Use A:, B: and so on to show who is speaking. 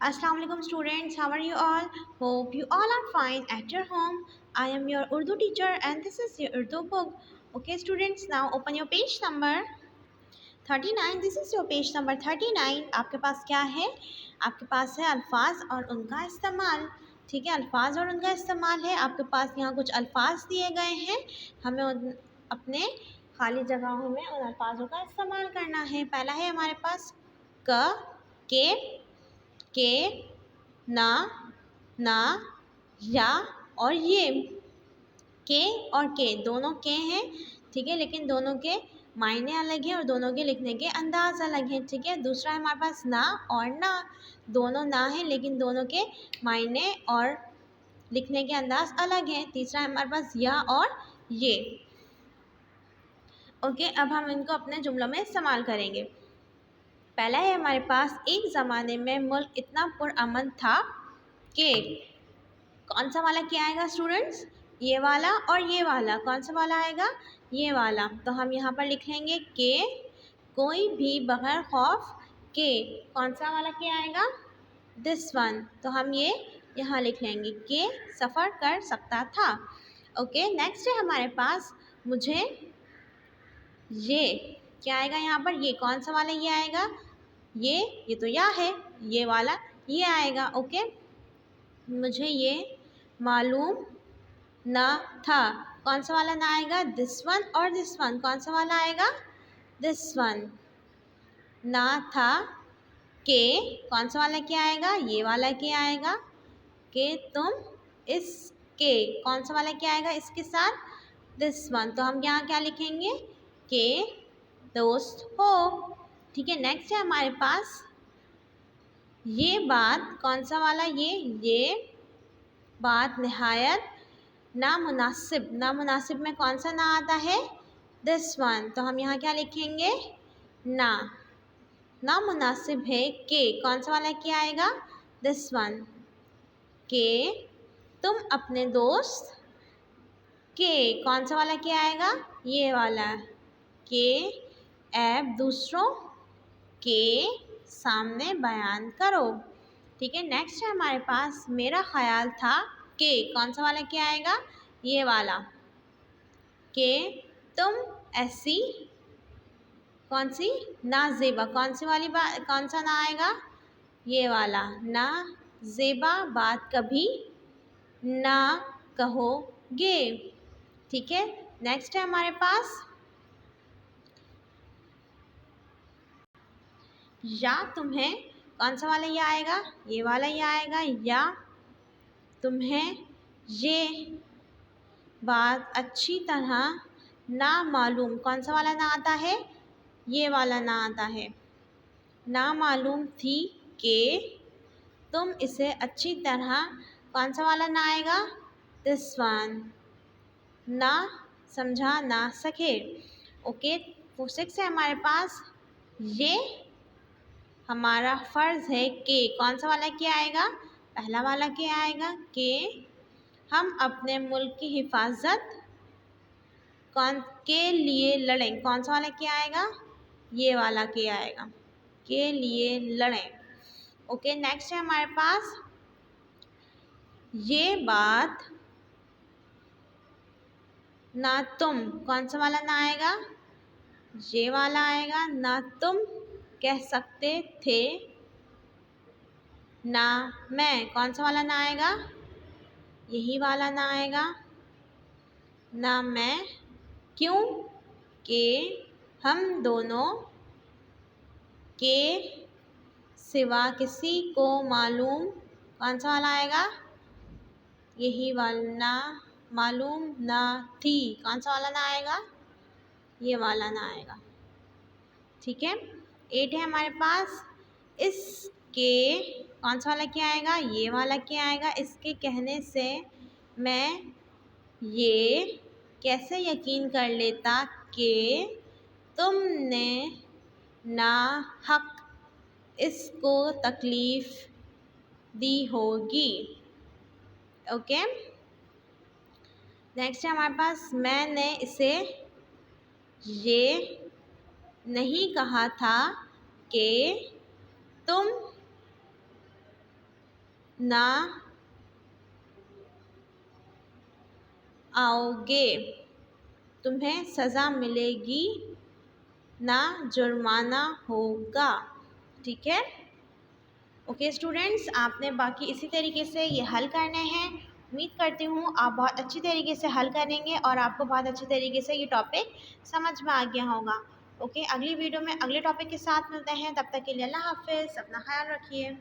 A: Assalamu alaikum students, how are you all? Hope you all are fine at your home. I am your Urdu teacher and this is your Urdu book. Okay students, now open your page number 39. This is your page number 39. आपके पास क्या है? आपके पास है अल्फाज और उनका इस्तेमाल. ठीक है, अल्फाज और उनका इस्तेमाल है. आपके पास यहाँ कुछ अल्फाज दिए गए हैं. हमें अपने खाली जगहों में उन अल्फाजों का इस्तेमाल करना है. पहला है हमारे पास के, ना, ना, या और ये. के और के दोनों के हैं. ठीक है, लेकिन दोनों के मायने अलग हैं और दोनों के लिखने के अंदाज अलग हैं. ठीक है, दूसरा है हमारे पास ना और ना. दोनों ना हैं लेकिन दोनों के मायने और लिखने के अंदाज अलग हैं. तीसरा है हमारे पास या और ये. ओके, अब हम इनको अपने जुमलों में इस्तेमाल करेंगे. पहला है हमारे पास, एक ज़माने में मुल्क इतना पुरअमन था कि. कौन सा वाला क्या आएगा स्टूडेंट्स? ये वाला और ये वाला. कौन सा वाला आएगा? ये वाला. तो हम यहाँ पर लिख लेंगे कि कोई भी बगैर खौफ के. कौन सा वाला क्या आएगा? This one. तो हम ये यहाँ लिख लेंगे कि सफ़र कर सकता था. ओके, नेक्स्ट है हमारे पास मुझे ये. क्या आएगा यहाँ पर? ये. कौन सा वाला ये आएगा? ये तो या है. ये वाला ये आएगा. ओके, मुझे ये मालूम ना था. कौन सा वाला ना आएगा? दिस वन और दिस वन. कौन सा वाला आएगा? This one. ना था के. कौन सा वाला क्या आएगा? ये वाला क्या आएगा? कि तुम इसके. कौन सा वाला क्या आएगा इसके साथ? This one. तो हम यहाँ क्या लिखेंगे? के दोस्त हो. ठीक है, नेक्स्ट है हमारे पास ये बात. कौन सा वाला? ये बात नहायत नामुनासिब. नामुनासिब में कौन सा ना आता है? This one. तो हम यहाँ क्या लिखेंगे? ना. नामुनासिब है के. कौन सा वाला क्या आएगा? This one. के तुम अपने दोस्त के. कौन सा वाला क्या आएगा? ये वाला. के ऐब दूसरों के सामने बयान करो. ठीक है, नेक्स्ट है हमारे पास मेरा ख्याल था कि. कौन सा वाला क्या आएगा? ये वाला. कि तुम ऐसी. कौन सी? ना ज़ेबा. कौन सी वाली बात? कौन सा ना आएगा? ये वाला. ना ज़ेबा बात कभी ना कहोगे. ठीक है, नेक्स्ट है हमारे पास या तुम्हें. कौन सा वाला ये आएगा? ये वाला ये आएगा. या तुम्हें ये बात अच्छी तरह ना मालूम. कौन सा वाला ना आता है? ये वाला ना आता है. ना मालूम थी कि तुम इसे अच्छी तरह. कौन सा वाला ना आएगा? This one. ना समझा ना सके. ओके, 6 है हमारे पास ये हमारा फ़र्ज़ है कि. कौन सा वाला क्या आएगा? पहला वाला क्या आएगा? कि हम अपने मुल्क की हिफाजत कौन के लिए लड़ें. कौन सा वाला क्या आएगा? ये वाला क्या आएगा? के लिए लड़ें. ओके, नेक्स्ट है हमारे पास ये बात ना तुम. कौन सा वाला ना आएगा? ये वाला आएगा. ना तुम कह सकते थे ना मैं. कौन सा वाला ना आएगा? यही वाला ना आएगा. ना मैं. क्यों? कि हम दोनों के सिवा किसी को मालूम. कौन सा वाला आएगा? यही वाला. मालूम ना थी. कौन सा वाला ना आएगा? ये वाला ना आएगा. ठीक है, 8 है हमारे पास इसके. कौन सा वाला क्या आएगा? ये वाला क्या आएगा? इसके कहने से मैं ये कैसे यकीन कर लेता कि तुमने ना हक इसको तकलीफ़ दी होगी. ओके, नेक्स्ट है हमारे पास मैंने इसे ये नहीं कहा था कि तुम ना आओगे, तुम्हें सज़ा मिलेगी, ना जुर्माना होगा। ठीक है। ओके स्टूडेंट्स, आपने बाकी इसी तरीके से ये हल करने हैं। उम्मीद करती हूँ आप बहुत अच्छी तरीके से हल करेंगे और आपको बहुत अच्छी तरीके से ये टॉपिक समझ में आ गया होगा। ओके, अगली वीडियो में अगले टॉपिक के साथ मिलते हैं। तब तक के लिए अल्लाह हाफ़िज़, अपना ख्याल रखिए।